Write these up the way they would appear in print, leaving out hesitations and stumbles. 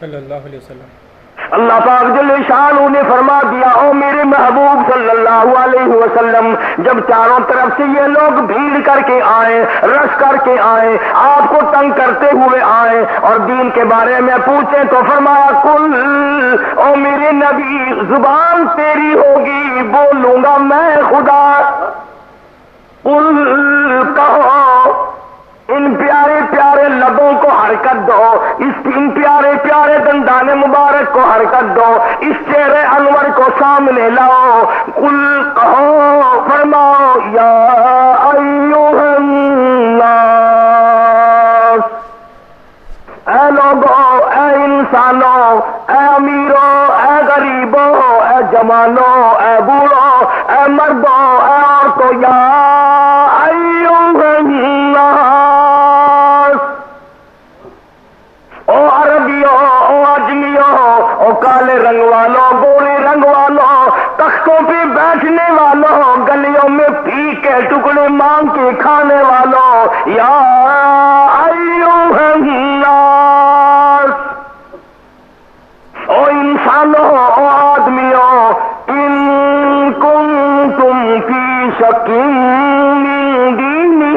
صلی اللہ علیہ وسلم۔ اللہ پاک جل شانہ نے فرما دیا، او میرے محبوب صلی اللہ علیہ وسلم، جب چاروں طرف سے یہ لوگ بھیڑ کر کے آئے، رش کر کے آئے، آپ کو تنگ کرتے ہوئے آئے اور دین کے بارے میں پوچھیں تو فرمایا کل، او میرے نبی زبان تیری ہوگی، بولوں گا میں خدا، کل کہو، ان پیارے پیارے لبوں کو حرکت دو، ان پیارے پیارے دندان مبارک کو حرکت دو، اس چہرے انور کو سامنے لاؤ، قل کہو، فرماؤ یا ایھا الناس، اے لوگوں، اے انسانوں، اے امیروں، اے غریبوں، اے جوانوں، اے بوڑھوں، اے مردوں، اے عورتوں، یا ایھا الناس، او عربیوں، او اجمیوں، او کالے رنگ والوں، گورے رنگ والوں، تختوں پہ بیٹھنے والوں، گلیوں میں پھی کے ٹکڑے مانگ کے کھانے والوں، یا ایھا الناس، او انسانوں، او آدمیوں، ان کنتم فی شک من دینی،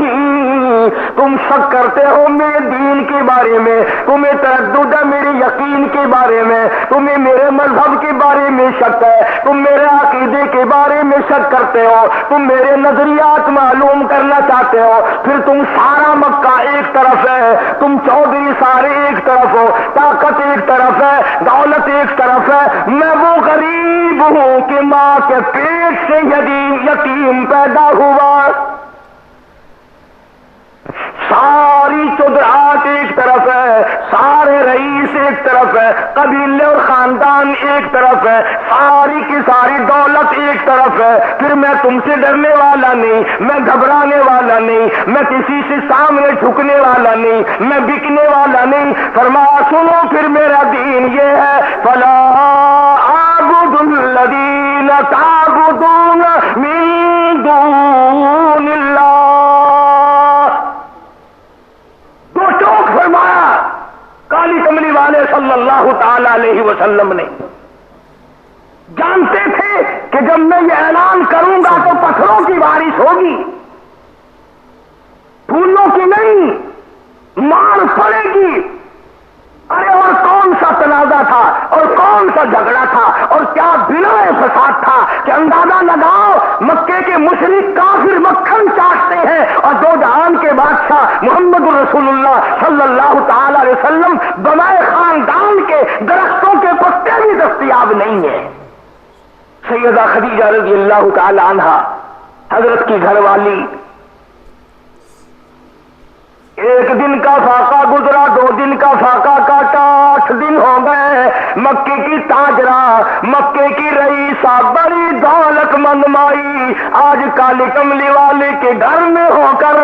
تم شک کرتے ہو میرے دین کے بارے میں، تمہیں تردد ہے میرے یقین کے بارے میں، تمہیں میرے مذہب کے بارے میں شک ہے، تم میرے عقیدے کے بارے میں شک کرتے ہو، تم میرے نظریات معلوم کرنا چاہتے ہو، پھر تم سارا مکہ ایک طرف ہے، تم چودھری سارے ایک طرف ہو، طاقت ایک طرف ہے، دولت ایک طرف ہے، میں وہ غریب ہوں کہ ماں کے پیٹ سے یتیم پیدا ہوا، ساری چودرات ایک طرف ہے، سارے رئیس ایک طرف ہے، قبیلے اور خاندان ایک طرف ہے، ساری کی ساری دولت ایک طرف ہے، پھر میں تم سے ڈرنے والا نہیں، میں گھبرانے والا نہیں، میں کسی سے سامنے جھکنے والا نہیں، میں بکنے والا نہیں، فرمایا سنو پھر میرا دین یہ ہے، فلا اعبد الذین تعبدون من دون اللہ، کالی کملی والے صلی اللہ تعالی علیہ وسلم نے جانتے تھے کہ جب میں یہ اعلان کروں گا تو پتھروں کی بارش ہوگی، پھولوں کی نہیں، مار پڑے گی، ارے اور کون سا تنازع تھا اور کون سا جھگڑا تھا اور کیا بنا فساد تھا کہ اندازہ لگاؤ، مکے کے مشرک کافر مکھن چاٹتے ہیں اور دو جہان کے بادشاہ محمد رسول اللہ صلی اللہ تعالی علیہ وسلم بنائے خاندان کے درختوں کے پتے بھی دستیاب نہیں ہیں۔ سیدہ خدیجہ رضی اللہ تعالی عنہا حضرت کی گھر والی، ایک دن کا فاقہ گزرا، 2 دن کا فاقہ کاٹا، 8 دن ہو گئے، مکے کی تاجرہ، مکے کی رئیسہ، بڑی دولت مند مائی آج کالی کملی والے کے گھر میں ہو کر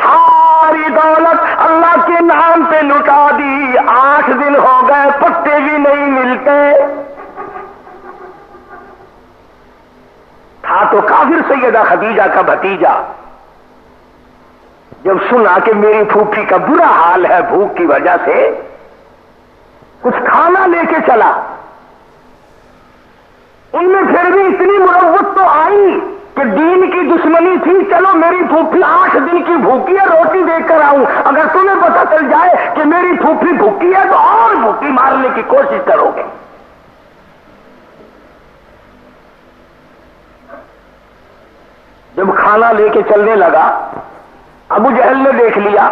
ساری دولت اللہ کے نام پہ لٹا دی، 8 دن ہو گئے، پتے بھی نہیں ملتے، تھا تو کافر سیدہ خدیجہ کا بھتیجا، جب سنا کہ میری پھوپھی کا برا حال ہے بھوک کی وجہ سے، کچھ کھانا لے کے چلا، ان میں پھر بھی اتنی مروت تو آئی کہ دین کی دشمنی تھی، چلو میری پھوپھی 8 دن کی بھوکی ہے، روٹی دے کر آؤں، اگر تمہیں پتہ چل جائے کہ میری پھوپھی بھوکی ہے تو اور بھوکی مارنے کی کوشش کرو گے۔ جب کھانا لے کے چلنے لگا، ابو جہل نے دیکھ لیا،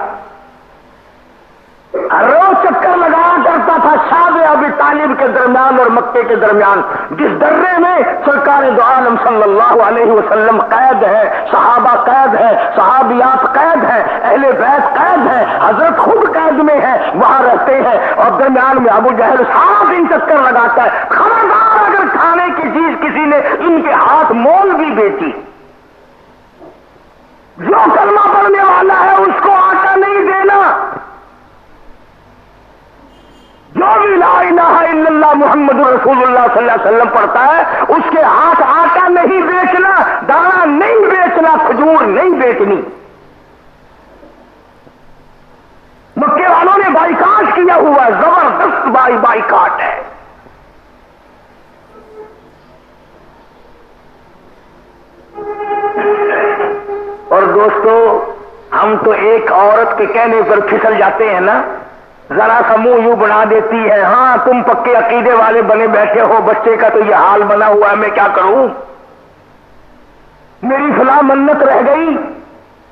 روز چکر لگایا کرتا تھا شاب ابی طالب کے درمیان اور مکے کے درمیان، جس درے میں سرکار دو عالم صلی اللہ علیہ وسلم قید ہے، صحابہ قید ہے، صحابیات قید ہیں، اہل بیت قید ہیں، حضرت خود قید میں ہے، وہاں رہتے ہیں، اور درمیان میں ابو جہل سارا دن چکر لگاتا ہے، خبردار اگر کھانے کی چیز کسی نے ان کے ہاتھ مول بھی بیچی، جو کلمہ پڑھنے والا ہے اس کو آٹا نہیں دینا، جو بھی لا الہ الا اللہ محمد رسول اللہ صلی اللہ علیہ وسلم پڑھتا ہے اس کے ہاتھ آٹا نہیں بیچنا، دانا نہیں بیچنا، کھجور نہیں بیچنی۔ مکے والوں نے بائیکاٹ کیا ہوا ہے، زبردست بائیکاٹ ہے۔ اور دوستو، ہم تو ایک عورت کے کہنے پر پھسل جاتے ہیں نا، ذرا سا منہ یوں بنا دیتی ہے، ہاں تم پکے عقیدے والے بنے بیٹھے ہو، بچے کا تو یہ حال بنا ہوا ہے، میں کیا کروں، میری فلاں منت رہ گئی،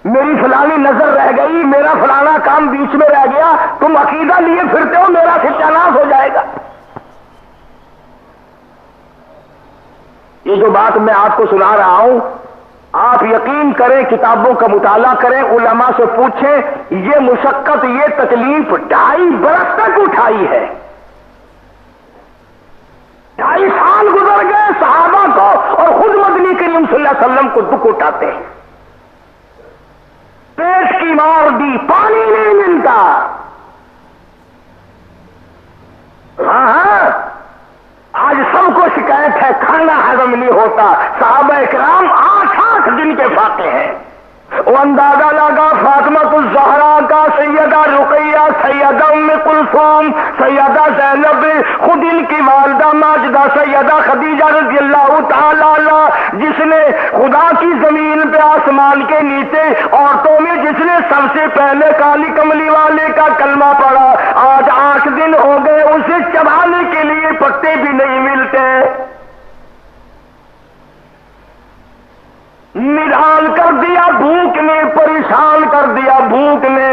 میری فلانی نظر رہ گئی، میرا فلانا کام بیچ میں رہ گیا، تم عقیدہ لیے پھرتے ہو، میرا ستیاناش ہو جائے گا۔ یہ جو بات میں آپ کو سنا رہا ہوں، آپ یقین کریں، کتابوں کا مطالعہ کریں، علماء سے پوچھیں، یہ مشقت، یہ تکلیف 2.5 برس تک اٹھائی ہے۔ 2.5 سال گزر گئے صحابہ کو، اور خود مدنی کریم صلی اللہ علیہ وسلم کو دکھ اٹھاتے ہیں۔ پیٹ کی مار دی، پانی نہیں ملتا۔ ہاں آج سب کو شکایت ہے، کھانا ہضم نہیں ہوتا۔ صحابہ کرام 8 دن کے فاقے ہیں۔ وہ اندازہ لگا فاطمہ الزہرا کا، سیدہ رقیہ، سیدہ ام کلثوم، سیدہ زینب، خود ان کی والدہ ماجدہ سیدہ خدیجہ رضی اللہ تعالی عنہ، جس نے خدا کی زمین پہ آسمان کے نیچے عورتوں میں جس نے سب سے پہلے کالی کملی والے کا کلمہ پڑھا، آج 8 دن ہو گئے، اسے چبانے کے لیے پتے بھی نہیں ملتے۔ نڈال کر دیا بھوک نے، پریشان کر دیا بھوک نے۔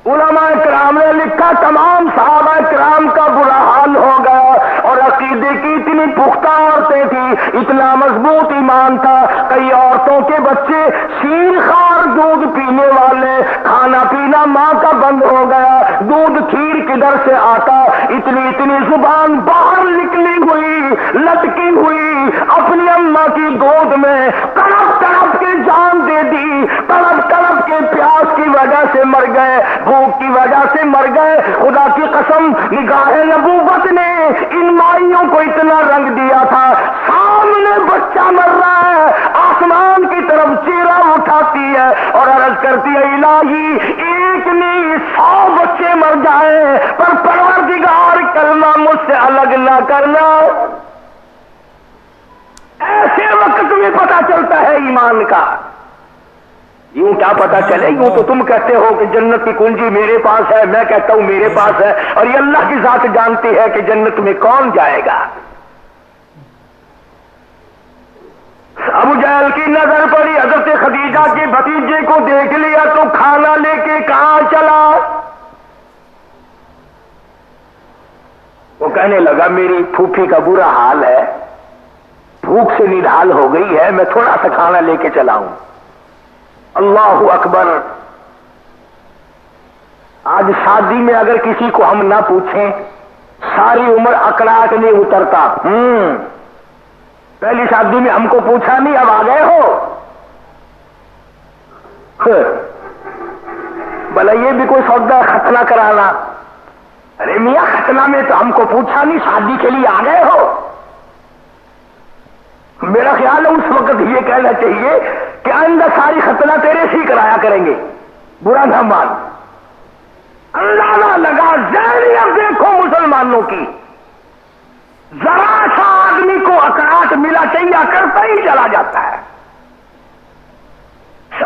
علماء کرام نے لکھا تمام صحابہ کرام کا برا حال ہو گیا، اور عقیدے کی اتنی پختہ عورتیں تھیں، اتنا مضبوط ایمان تھا، کئی عورتوں کے بچے شیر خوار دودھ پینے والے، کھانا پینا ماں کا بند ہو گیا، دودھ کھیر کدھر سے آتا، اتنی زبان باہر نکلی ہوئی، لٹکی ہوئی، اپنی اماں کی گود میں تڑپ تڑپ کے جان دے دی، تڑپ تڑپ کے پیاس کی وجہ سے مر گئے، بھوک کی وجہ سے مر گئے۔ خدا کی قسم، نگاہ نبوت نے ان مائیوں کو اتنا رنگ دیا تھا، سامنے بچہ مر رہا ہے، آسمان کی طرف چہرہ اٹھاتی ہے اور عرض کرتی ہے، الہی ایک نہیں 100 بچے مر جائیں، پر پروردگار کلمہ مجھ سے الگ نہ کرنا۔ ایسے وقت میں پتہ چلتا ہے ایمان کا۔ یوں کیا پتا چلے، یوں تو تم کہتے ہو کہ جنت کی کنجی میرے پاس ہے، میں کہتا ہوں میرے پاس ہے، اور یہ اللہ کی ذات جانتی ہے کہ جنت میں کون جائے گا۔ ابو جہل کی نظر پڑی، حضرت خدیجہ کے بھتیجے کو دیکھ لیا تو کھانا لے کے کہاں چلا؟ وہ کہنے لگا میری پھوپھی کا برا حال ہے، بھوک سے نڈھال ہو گئی ہے، میں تھوڑا سا کھانا لے کے چلا ہوں۔ اللہ اکبر۔ آج شادی میں اگر کسی کو ہم نہ پوچھیں، ساری عمر اکڑاٹ نہیں اترتا۔ پہلی شادی میں ہم کو پوچھا نہیں، اب آ گئے ہو، بھلا یہ بھی کوئی سودا ختنہ کرانا؟ ارے میاں ختنہ میں تو ہم کو پوچھا نہیں، شادی کے لیے آ گئے ہو؟ میرا خیال ہے اس وقت یہ کہنا چاہیے کہ آئندہ ساری ختنہ تیرے سے ہی کرایا کریں گے، برا نہ مان۔ اندازہ لگا ذہنیت دیکھو مسلمانوں کی، ذرا سا آدمی کو اکڑاٹ ملا چاہیے کرتا ہی چلا جاتا ہے۔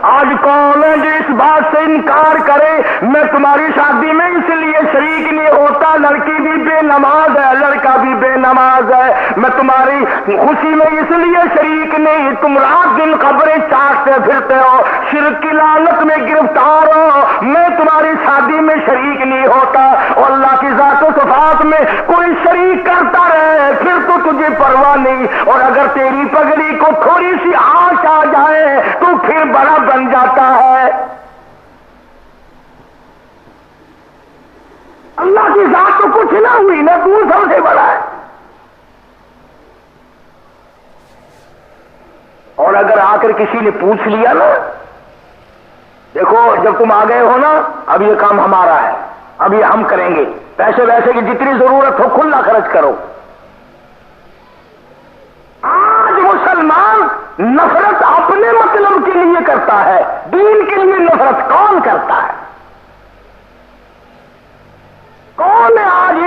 آج کون ہے جو اس بات سے انکار کرے میں تمہاری شادی میں اس لیے شریک نہیں ہوتا، لڑکی بھی بے نماز ہے، لڑکا بھی بے نماز ہے، میں تمہاری خوشی میں اس لیے شریک نہیں، تم رات دن خبریں چاٹتے پھرتے ہو، شرک کی لعنت میں گرفتار ہو، میں تمہاری شادی میں شریک نہیں ہوتا۔ اور اللہ کی ذات و صفات میں کوئی شریک کرتا رہے پھر تو تجھے پرواہ نہیں، اور اگر تیری پگڑی کو تھوڑی سی آنچ آ جائے تو پھر بڑا بن جاتا ہے۔ اللہ کی ذات تو کچھ نہ ہوئی نا، تو سب سے بڑا ہے۔ اور اگر آ کر کسی نے پوچھ لیا نا، دیکھو جب تم آ گئے ہو نا، اب یہ کام ہمارا ہے، اب یہ ہم کریں گے، پیسے ویسے کی جتنی ضرورت ہو کھلا خرچ کرو۔ آج مسلمان نفرت اپنے مطلب کے لیے کرتا ہے، دین کے لیے نفرت کون کرتا ہے؟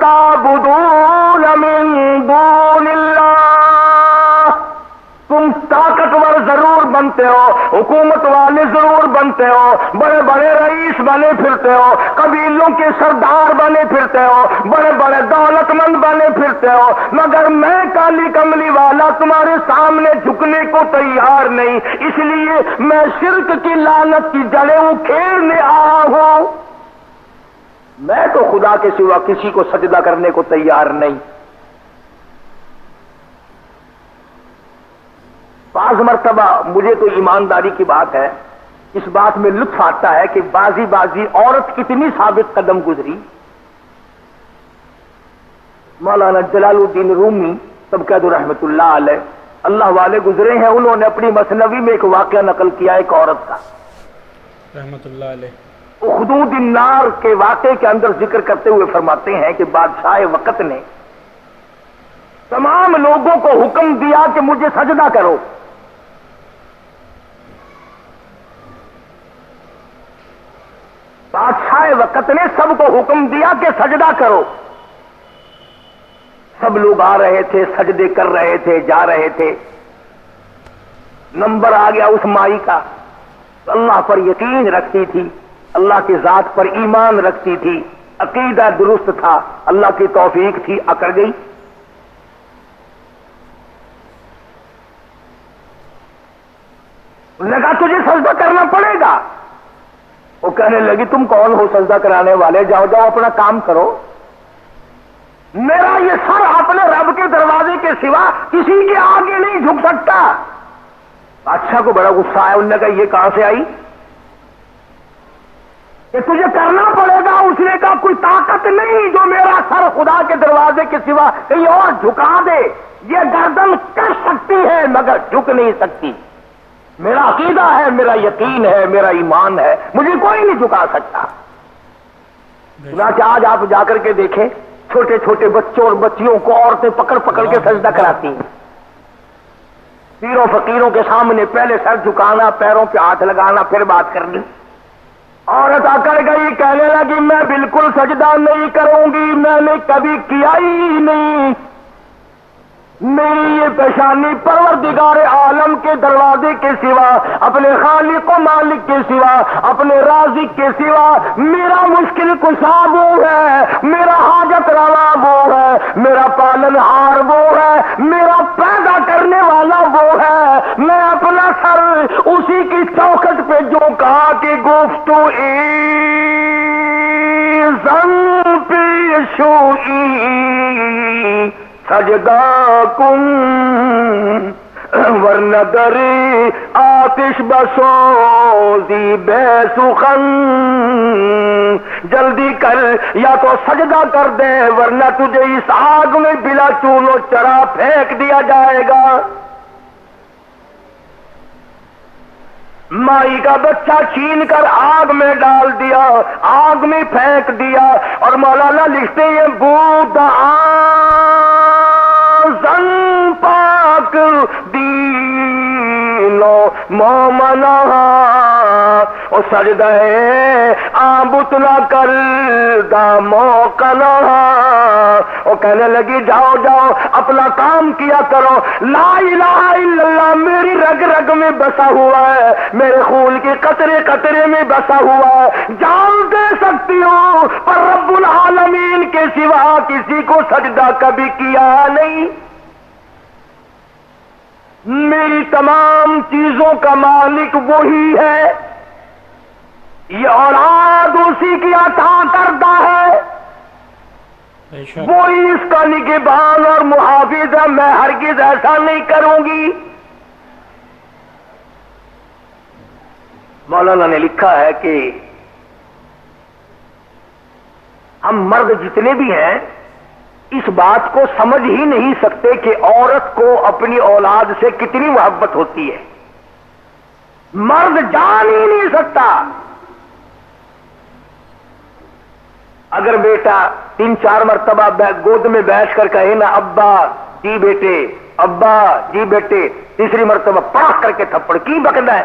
تعبدون من دون اللہ، تم طاقتور ضرور بنتے ہو، حکومت والے ضرور بنتے ہو، بڑے بڑے رئیس بنے پھرتے ہو، قبیلوں کے سردار بنے پھرتے ہو، بڑے بڑے دولت مند بنے پھرتے ہو، مگر میں کالی کملی والا تمہارے سامنے جھکنے کو تیار نہیں، اس لیے میں شرک کی لعنت کی جڑیں اکھیڑنے آیا ہوں۔ میں تو خدا کے سوا کسی کو سجدہ کرنے کو تیار نہیں۔ بعض مرتبہ مجھے تو ایمانداری کی بات ہے، اس بات میں لطف آتا ہے کہ بازی عورت کتنی ثابت قدم گزری۔ مولانا جلال الدین رومی سبقت رحمت اللہ علیہ، اللہ والے گزرے ہیں، انہوں نے اپنی مثنوی میں ایک واقعہ نقل کیا ایک عورت کا رحمت اللہ علیہ۔ حدود النار کے واقعے کے اندر ذکر کرتے ہوئے فرماتے ہیں کہ بادشاہ وقت نے تمام لوگوں کو حکم دیا کہ مجھے سجدہ کرو، بادشاہ وقت نے سب کو حکم دیا کہ سجدہ کرو، سب لوگ آ رہے تھے، سجدے کر رہے تھے، جا رہے تھے، نمبر آ گیا اس مائی کا، اللہ پر یقین رکھتی تھی، اللہ کی ذات پر ایمان رکھتی تھی، عقیدہ درست تھا، اللہ کی توفیق تھی، اکڑ گئی۔ لگا تجھے سجدہ کرنا پڑے گا، وہ کہنے لگی تم کون ہو سجدہ کرانے والے، جاؤ جاؤ اپنا کام کرو، میرا یہ سر اپنے رب کے دروازے کے سوا کسی کے آگے نہیں جھک سکتا۔ بادشاہ کو بڑا غصہ آیا، انہوں نے کہا یہ کہاں سے آئی کہ تجھے کرنا پڑے گا؟ اس نے کہا کوئی طاقت نہیں جو میرا سر خدا کے دروازے کے سوا کہیں اور جھکا دے، یہ گردن کر سکتی ہے مگر جھک نہیں سکتی، میرا عقیدہ ہے، میرا یقین ہے، میرا ایمان ہے، مجھے کوئی نہیں جھکا سکتا۔ چنانچہ آج آپ جا کر کے دیکھیں، چھوٹے چھوٹے بچوں اور بچیوں کو عورتیں پکڑ پکڑ کے سجدہ کراتی ہیں، پیروں فقیروں کے سامنے پہلے سر جھکانا، پیروں پہ ہاتھ لگانا، پھر بات کرنی۔ عورت آ کر گئی، کہنے لگی میں بالکل سجدہ نہیں کروں گی، میں نے کبھی کیا ہی نہیں، میری یہ پیشانی پروردگار عالم کے دروازے کے سوا، اپنے خالق و مالک کے سوا، اپنے رازق کے سوا، میرا مشکل کشا وہ ہے، میرا حاجت روا وہ ہے، میرا پالن ہار وہ ہے، میرا پیدا کرنے والا وہ ہے، میں اپنا سر اسی کی چوکھٹ پہ جو کہا کہ گفتو ایزن پیشوئی سجدہ کن ورنہ دری آتش بسوزی بے سخن، جلدی کر یا تو سجدہ کر دے ورنہ تجھے اس آگ میں بلا چون و چرا پھینک دیا جائے گا۔ مائی کا بچہ چھین کر آگ میں ڈال دیا، آگ میں پھینک دیا، اور مولانا لکھتے ہیں بود زن پاک دینو مومنا او سجدہ آبت نہ کر دا موقنا، وہ کہنے لگی جاؤ جاؤ اپنا کام کیا کرو، لا الہ الا اللہ میری رگ رگ میں بسا ہوا ہے، میرے خون کے قطرے قطرے میں بسا ہوا ہے، جان دے سکتی ہوں پر رب العالمین کے سوا کسی کو سجدہ کبھی کیا نہیں، میری تمام چیزوں کا مالک وہی ہے، یہ اولاد اسی کی عطا کردہ ہے، وہی اس کا نگہبان اور محافظ ہے، میں ہرگز ایسا نہیں کروں گی۔ مولانا نے لکھا ہے کہ ہم مرد جتنے بھی ہیں اس بات کو سمجھ ہی نہیں سکتے کہ عورت کو اپنی اولاد سے کتنی محبت ہوتی ہے، مرد جان ہی نہیں سکتا۔ اگر بیٹا 3-4 مرتبہ گود میں بیٹھ کر کہے نا ابا جی بیٹے، ابا جی بیٹے، تیسری مرتبہ پڑھ کر کے تھپڑ کی بکدا ہے،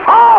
100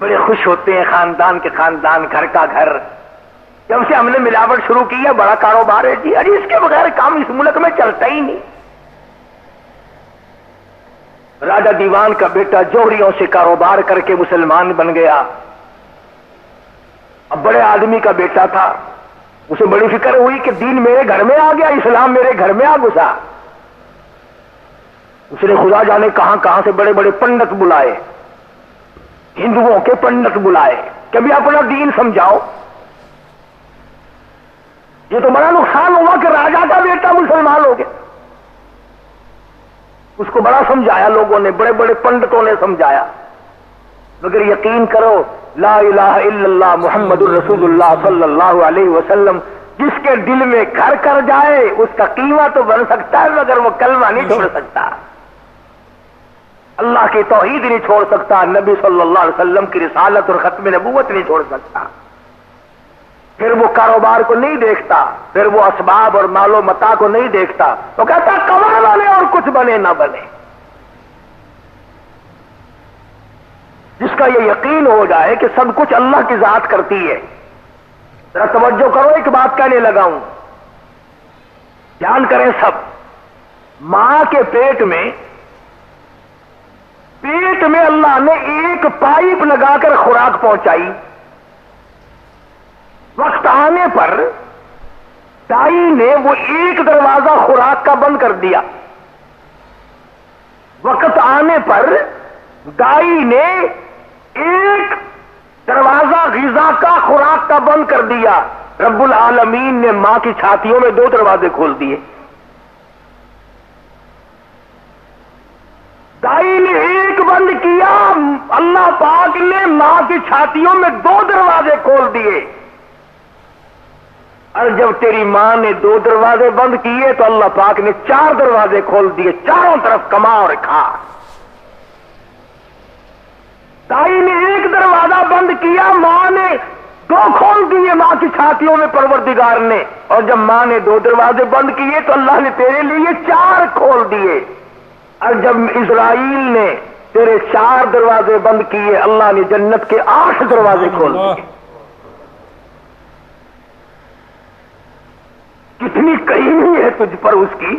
بڑے خوش ہوتے ہیں، خاندان کے خاندان، گھر کا گھر. جب سے ہم نے ملاوٹ شروع کی ہے بڑا کاروبار ہے جی. ارے اس کے بغیر کام اس ملک میں چلتا ہی نہیں. راجا دیوان کا بیٹا جوہریوں سے کاروبار کر کے مسلمان بن گیا. اب بڑے آدمی کا بیٹا تھا، اسے بڑی فکر ہوئی کہ دین میرے گھر میں آ گیا، اسلام میرے گھر میں آ گھسا. اس نے خدا جانے کہاں کہاں سے بڑے بڑے پنڈت بلائے، ہندوؤں کے پنڈت بلائے کہ بھی اپنا دین سمجھاؤ. یہ تو بڑا نقصان ہوا کہ راجا کا بیٹا مسلمان ہو گیا. اس کو بڑا سمجھایا لوگوں نے، بڑے بڑے پنڈتوں نے سمجھایا، مگر یقین کرو لا الہ الا اللہ محمد الرسول اللہ صلی اللہ علیہ وسلم جس کے دل میں گھر کر جائے اس کا قیمہ تو بن سکتا ہے مگر وہ کلمہ نہیں چھوڑ سکتا، اللہ کی توحید نہیں چھوڑ سکتا، نبی صلی اللہ علیہ وسلم کی رسالت اور ختم نبوت نہیں چھوڑ سکتا. پھر وہ کاروبار کو نہیں دیکھتا، پھر وہ اسباب اور مال و متاع کو نہیں دیکھتا، تو کہتا کمانا لے اور کچھ بنے نہ بنے. جس کا یہ یقین ہو جائے کہ سب کچھ اللہ کی ذات کرتی ہے. ذرا توجہ کرو، ایک بات کہنے لگا ہوں، دھیان کریں سب. ماں کے پیٹ میں اللہ نے ایک پائپ لگا کر خوراک پہنچائی. وقت آنے پر دائی نے وہ ایک دروازہ خوراک کا بند کر دیا. وقت آنے پر دائی نے ایک دروازہ غذا کا خوراک کا بند کر دیا. رب العالمین نے ماں کی چھاتیوں میں 2 دروازے کھول دیے. دائی نے ایک بند کیا، اللہ پاک نے ماں کی چھاتیوں میں 2 دروازے کھول دیے. اور جب تیری ماں نے 2 دروازے بند کیے تو اللہ پاک نے 4 دروازے کھول دیے. چاروں طرف کما اور کھا. دائی نے ایک دروازہ بند کیا، ماں نے 2 کھول دیے ماں کی چھاتیوں میں پروردگار نے. اور جب ماں نے 2 دروازے بند کیے تو اللہ نے تیرے لیے 4 کھول دیے. اور جب اسرائیل نے تیرے 4 دروازے بند کیے اللہ نے جنت کے 8 دروازے کھول دیے. کتنی کریمی ہے تجھ پر اس کی،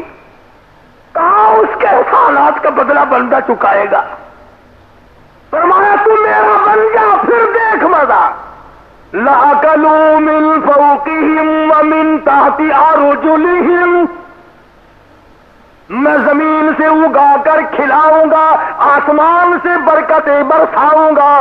کہاں اس کے احسانات کا بدلہ بندہ چکائے گا. فرمایا تو میرا بن جا پھر دیکھ مزہ. لَأَكَلُوا مِن فَوْقِهِمْ وَمِن تَحْتِ أَرْجُلِهِمْ، میں زمین سے اگا کر کھلاؤں گا، آسمان سے برکتیں برساؤں گا.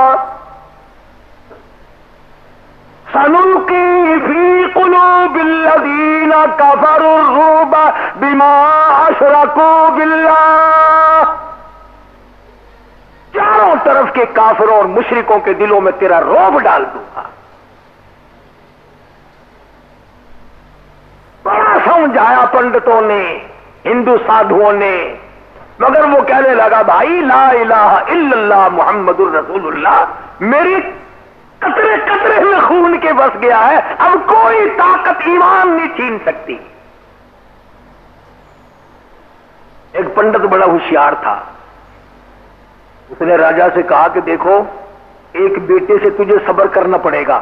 سَنُلْقِي فِي قُلُوبِ الَّذِينَ كَفَرُوا الرُّعْبَ بِمَا أَشْرَكُوا بِاللَّهِ. چاروں طرف کے کافروں اور مشرکوں کے دلوں میں تیرا رعب ڈال دوں گا. بڑا سمجھایا پنڈتوں نے، ہندو سادھوؤں نے، مگر وہ کہنے لگا بھائی لا الہ الا اللہ محمد الرسول اللہ میری قطرے قطرے میں خون کے بس گیا ہے، اب کوئی طاقت ایمان نہیں چھین سکتی. ایک پنڈت بڑا ہوشیار تھا، اس نے راجا سے کہا کہ دیکھو ایک بیٹے سے تجھے صبر کرنا پڑے گا،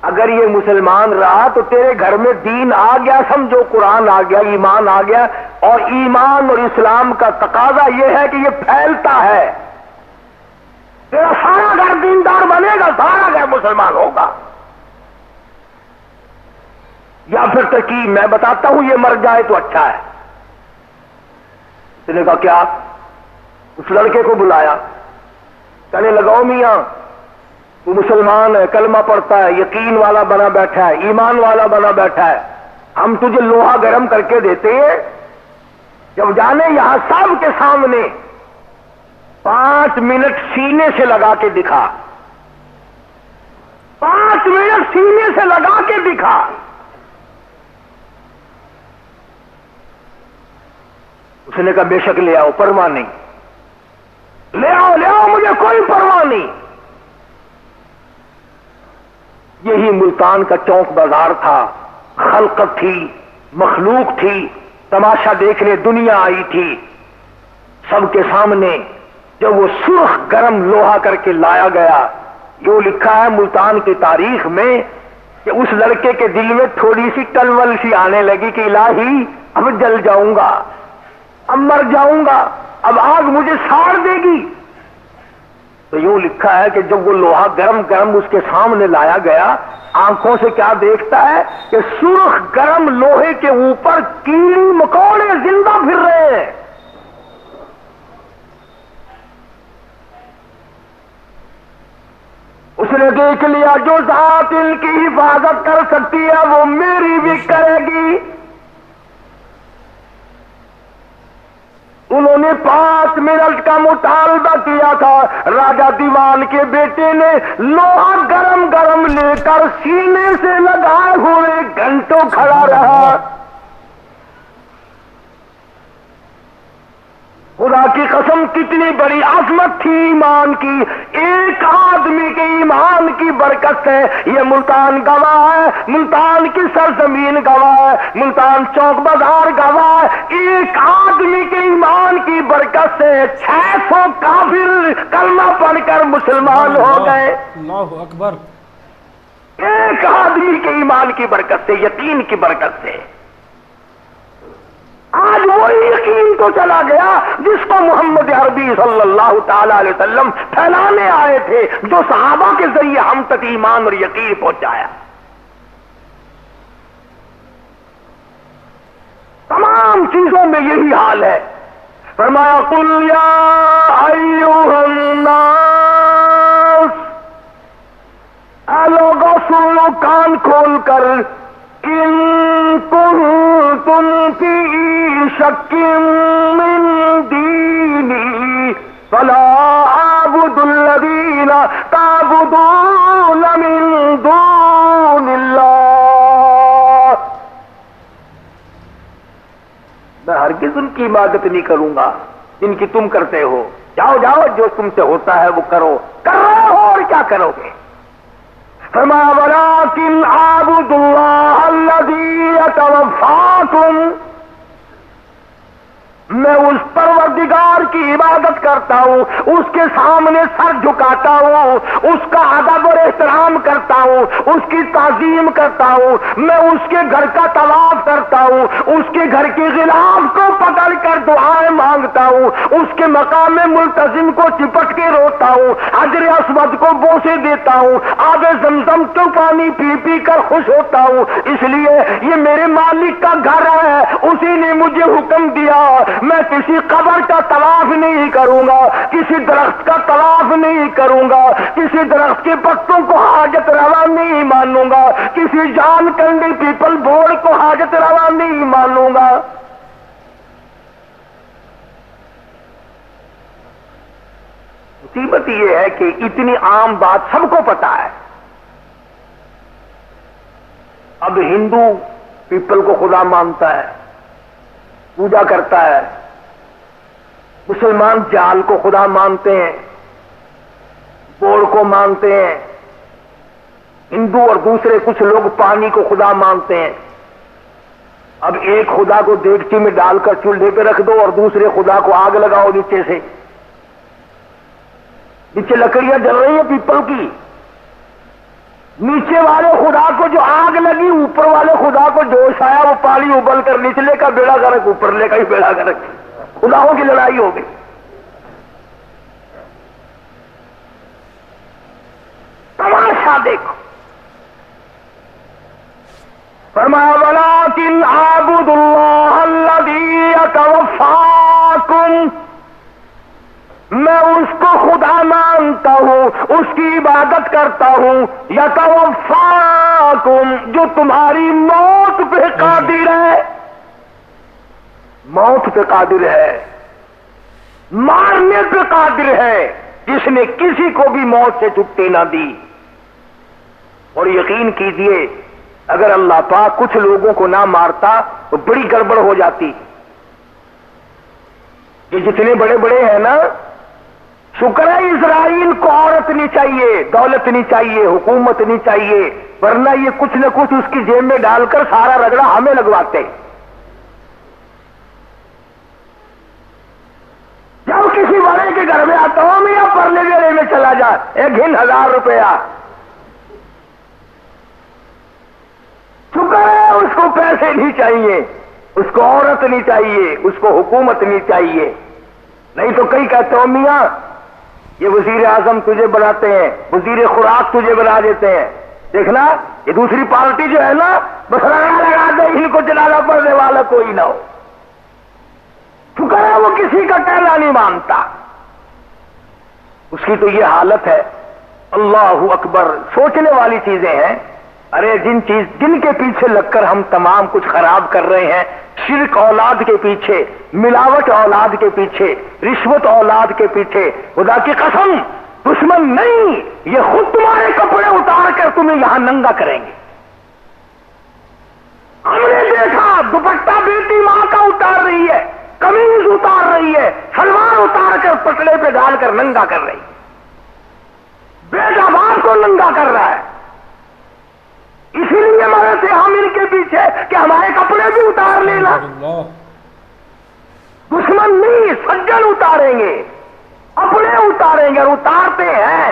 اگر یہ مسلمان رہا تو تیرے گھر میں دین آ گیا، سمجھو قرآن آ گیا، ایمان آ گیا. اور ایمان اور اسلام کا تقاضا یہ ہے کہ یہ پھیلتا ہے، تیرا سارا گھر دیندار بنے گا، سارا گھر مسلمان ہوگا. یا پھر ترکیب میں بتاتا ہوں، یہ مر جائے تو اچھا ہے. اس نے کہا کیا؟ اس لڑکے کو بلایا، کہنے لگاؤ میاں تو مسلمان ہے، کلمہ پڑھتا ہے، یقین والا بنا بیٹھا ہے، ایمان والا بنا بیٹھا ہے، ہم تجھے لوہا گرم کر کے دیتے ہیں، جب جانے یہاں سب کے سامنے 5 منٹ سینے سے لگا کے دکھا، 5 منٹ سینے سے لگا کے دکھا. اس نے کہا بے شک لے آؤ، پرواہ نہیں، لے آؤ مجھے کوئی پرواہ نہیں. یہی ملتان کا چوک بازار تھا، خلقت تھی، مخلوق تھی، تماشا دیکھنے دنیا آئی تھی. سب کے سامنے جب وہ سرخ گرم لوہا کر کے لایا گیا، یوں لکھا ہے ملتان کی تاریخ میں کہ اس لڑکے کے دل میں تھوڑی سی ٹلول سی آنے لگی کہ الہی اب جل جاؤں گا، اب مر جاؤں گا، اب آگ مجھے ساڑ دے گی۔ تو یوں لکھا ہے کہ جب وہ لوہا گرم گرم اس کے سامنے لایا گیا، آنکھوں سے کیا دیکھتا ہے کہ سرخ گرم لوہے کے اوپر کیڑی مکوڑے زندہ پھر رہے ہیں۔ اس نے دیکھ لیا جو ذات ان کی حفاظت کر سکتی ہے وہ میری بھی کرے گی۔ انہوں نے 5 منٹ کا مطالبہ کیا تھا، راجہ دیوان کے بیٹے نے لوہا گرم گرم لے کر سینے سے لگائے ہوئے گھنٹوں کھڑا رہا۔ خدا کی قسم کتنی بڑی عظمت تھی ایمان کی، ایک آدمی کے ایمان کی برکت سے یہ ملتان گواہ ہے، ملتان کی سرزمین گواہ ہے، ملتان چوک بازار گواہ ہے، ایک آدمی کے ایمان کی برکت سے 600 کافر کلمہ پڑھ کر مسلمان ہو گئے۔ اللہ اکبر۔ ایک آدمی کے ایمان کی برکت سے، یقین کی برکت سے۔ آج وہی یقین تو چلا گیا جس کو محمد عربی صلی اللہ تعالی علیہ وسلم پھیلانے آئے تھے، جو صحابہ کے ذریعے ہم تک ایمان اور یقین پہنچایا۔ تمام چیزوں میں یہی حال ہے۔ فرمایا قل یا ایھا الناس، اے لوگوں سن لو کان کھول کر، ان کنتم فی شک من دینی فلا اعبد الذین تعبدون من دون اللہ، میں ہرگز ان کی عبادت نہیں کروں گا جن کی تم کرتے ہو۔ جاؤ جاؤ، جو تم سے ہوتا ہے وہ کرو، کر رہے ہو اور کیا کرو گے؟ فرمایا ولکن اعبدوا اللہ الذی یتوفاکم، میں اس پروردگار کی عبادت کرتا ہوں، اس کے سامنے سر جھکاتا ہوں، اس کا ادب اور احترام کرتا ہوں، اس کی تعظیم کرتا ہوں، میں اس کے گھر کا طواف کرتا ہوں، اس کے گھر کے غلاف کو پکڑ کر دعائیں مانگتا ہوں، اس کے مقام ملتزم کو چپٹ کے روتا ہوں، حجر اسود کو بوسے دیتا ہوں، آب زمزم تو پانی پی پی کر خوش ہوتا ہوں، اس لیے یہ میرے مالک کا گھر ہے، اسی نے مجھے حکم دیا، میں کسی قبر کا طواف نہیں کروں گا، کسی درخت کا طواف نہیں کروں گا، کسی درخت کے پتوں کو حاجت روا نہیں مانوں گا، کسی جان کنڈی پیپل بورڈ کو حاجت روا نہیں مانوں گا۔ مصیبت یہ ہے کہ اتنی عام بات سب کو پتا ہے۔ اب ہندو پیپل کو خدا مانتا ہے، پوجا کرتا ہے، مسلمان جال کو خدا مانتے ہیں، بوڑ کو مانتے ہیں، ہندو اور دوسرے کچھ لوگ پانی کو خدا مانتے ہیں۔ اب ایک خدا کو دیگچی میں ڈال کر چولہے پہ رکھ دو اور دوسرے خدا کو آگ لگاؤ نیچے سے، نیچے لکڑیاں جل رہی ہیں پیپل کی، نیچے والے خدا کو جو آگ لگی، اوپر والے خدا کو جوش آیا، وہ پانی ابل کر نچلے کا بیڑا غرق، اوپرلے کا ہی بیڑا غرق، خداؤں کی لڑائی ہو گئی۔ تماشا دیکھو۔ فرمایا ولکن اعبدوا اللہ الذی یتوفاکم، میں اس کو خدا مانتا ہوں، اس کی عبادت کرتا ہوں، یتوفاکم، جو تمہاری موت پہ قادر ہے، موت پہ قادر ہے، مارنے پہ قادر ہے، جس نے کسی کو بھی موت سے چھٹی نہ دی۔ اور یقین کیجئے اگر اللہ پاک کچھ لوگوں کو نہ مارتا تو بڑی گڑبڑ ہو جاتی۔ یہ جتنے بڑے بڑے ہیں نا، شکر ہے اسرائیل کو عورت نہیں چاہیے، دولت نہیں چاہیے، حکومت نہیں چاہیے، ورنہ یہ کچھ نہ کچھ اس کی جیب میں ڈال کر سارا رگڑا ہمیں لگواتے۔ جب کسی بڑے کے گھر میں آتا ہوں میں یا پرلے گھر میں چلا جا، ایک گھن 1000 روپیہ، شکر ہے اس کو پیسے نہیں چاہیے، اس کو عورت نہیں چاہیے، اس کو حکومت نہیں چاہیے. نہیں تو کئی کہتے ہو میاں یہ وزیر اعظم تجھے بناتے ہیں، وزیر خوراک تجھے بنا دیتے ہیں، دیکھنا یہ دوسری پارٹی جو ہے نا بس لگا دے، ان کو جلانا پڑنے والا کوئی نہ ہو. شکر ہے وہ کسی کا کہنا نہیں مانتا. اس کی تو یہ حالت ہے. اللہ اکبر. سوچنے والی چیزیں ہیں. ارے جن کے پیچھے لگ کر ہم تمام کچھ خراب کر رہے ہیں، شرک اولاد کے پیچھے، ملاوٹ اولاد کے پیچھے، رشوت اولاد کے پیچھے، خدا کی قسم دشمن نہیں، یہ خود تمہارے کپڑے اتار کر تمہیں یہاں ننگا کریں گے. ہم نے دیکھا دوپٹہ بیٹی ماں کا اتار رہی ہے، قمیض اتار رہی ہے، سلوار اتار کر پٹڑے پہ ڈال کر ننگا کر رہی ہے، بیٹا باپ کو ننگا کر رہا ہے. اسی لیے مرے تھے ہم ان کے پیچھے کہ ہمارے کپڑے بھی اتار لینا. دشمن نہیں، سجن اتاریں گے، اپنے اتاریں گے اور اتارتے ہیں.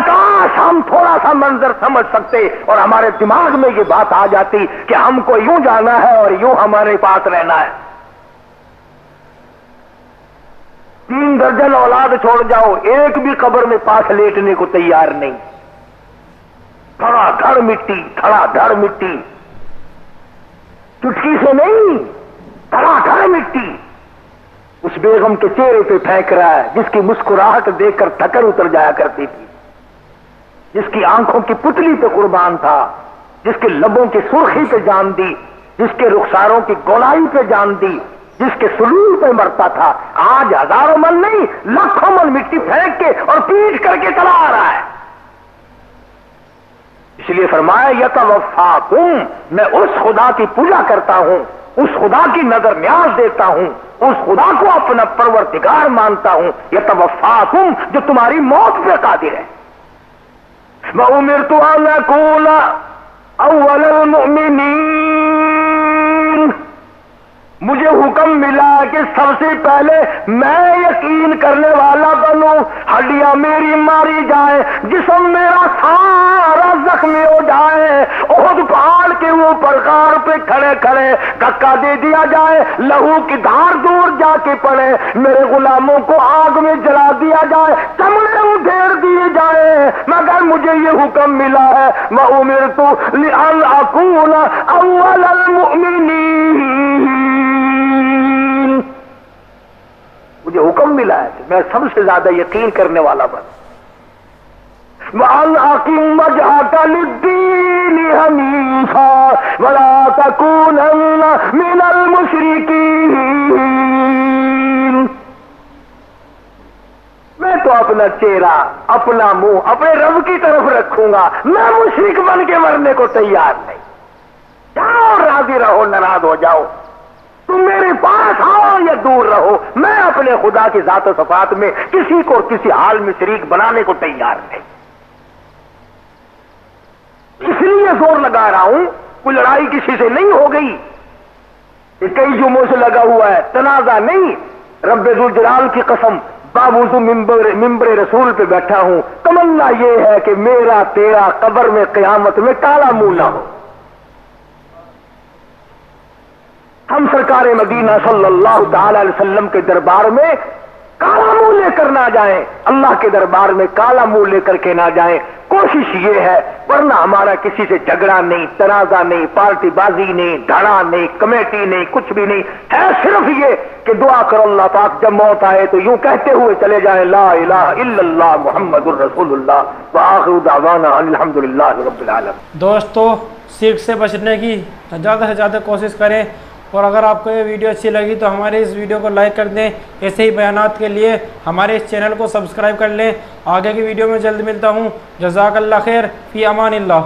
کاش ہم تھوڑا سا منظر سمجھ سکتے اور ہمارے دماغ میں یہ بات آ جاتی کہ ہم کو یوں جانا ہے اور یوں ہمارے پاس رہنا ہے. 3 درجن اولاد چھوڑ جاؤ، ایک بھی قبر میں پاس لیٹنے کو تیار نہیں. دھڑا دھڑ مٹی، دھڑا دھڑ مٹی، چٹکی سے نہیں، دھڑا دھڑ مٹی اس بیگم کے چہرے پہ پھینک رہا ہے جس کی مسکراہٹ دیکھ کر تھکر اتر جایا کرتی تھی، جس کی آنکھوں کی پتلی پہ قربان تھا، جس کے لبوں کی سرخی پہ جان دی، جس کے رخساروں کی گولائی پہ جان دی، جس کے سلول پہ مرتا تھا. آج ہزاروں من نہیں، لاکھوں من مٹی پھینک کے اور پیٹ کر کے چلا آ رہا ہے. اس لیے فرمایا یتوفاکم، میں اس خدا کی پوجا کرتا ہوں، اس خدا کی نظر نیاز دیتا ہوں، اس خدا کو اپنا پروردگار مانتا ہوں. یتوفاکم، جو تمہاری موت پہ قادر ہے. وَأُمِرْتُ أَنْ أَكُونَ أَوَّلَ الْمُؤْمِنِينَ، مجھے حکم ملا کہ سب سے پہلے میں یقین کرنے والا بنوں. ہڈیاں میری ماری جائیں، جسم میرا سارا زخمی ہو جائے، احد پہاڑ کے اوپر غار پہ کھڑے کھڑے دھکا دے دیا جائے، لہو کی دھار دور جا کے پڑے، میرے غلاموں کو آگ میں جلا دیا جائے، چمڑے ادھیڑ دیے جائے، مگر مجھے یہ حکم ملا ہے وَأُمِرْتُ لِأَنْ أَكُونَ أَوَّلَ الْمُؤْمِنِينَ، مجھے حکم ملا ہے کہ میں سب سے زیادہ یقین کرنے والا بن. وَأَنْ أَقِمْ وَجْهَكَ لِلدِّينِ حَنِيفًا وَلَا تَكُونَنَّ مِنَ الْمُشْرِكِينَ. میں تو اپنا چہرہ، اپنا منہ اپنے رب کی طرف رکھوں گا، میں مشرک بن کے مرنے کو تیار نہیں. جاؤ راضی رہو، ناراض ہو جاؤ، تم میرے پاس آؤ یا دور رہو، میں اپنے خدا کی ذات و صفات میں کسی کو کسی حال میں شریک بنانے کو تیار نہیں. اس لیے زور لگا رہا ہوں، کوئی لڑائی کسی سے نہیں ہو گئی، یہ کئی جمعوں سے لگا ہوا ہے، تنازع نہیں. رب ذوالجلال کی قسم باوضو ممبر رسول پہ بیٹھا ہوں، تمنا یہ ہے کہ میرا تیرا قبر میں قیامت میں کالا منہ نہ ہو. ہم سرکار مدینہ صلی اللہ تعالی علیہ وسلم کے دربار میں کالا منہ لے کر نہ جائیں، اللہ کے دربار میں کالا منہ لے کر کے نہ جائیں. کوشش یہ ہے، ورنہ ہمارا کسی سے جھگڑا نہیں، تنازع نہیں، پارٹی بازی نہیں، دھڑا نہیں، کمیٹی نہیں، کچھ بھی نہیں ہے. صرف یہ کہ دعا کرو اللہ پاک جب موت آئے تو یوں کہتے ہوئے چلے جائیں لا الہ الا اللہ محمد الرسول اللہ وآخر دعوانا الحمد للہ رب العالمین. دوستو، شرک سے بچنے کی زیادہ سے زیادہ کوشش کریں، اور اگر آپ کو یہ ویڈیو اچھی لگی تو ہمارے اس ویڈیو کو لائک کر دیں. ایسے ہی بیانات کے لیے ہمارے اس چینل کو سبسکرائب کر لیں. آگے کی ویڈیو میں جلد ملتا ہوں. جزاک اللہ خیر، فی امان اللہ.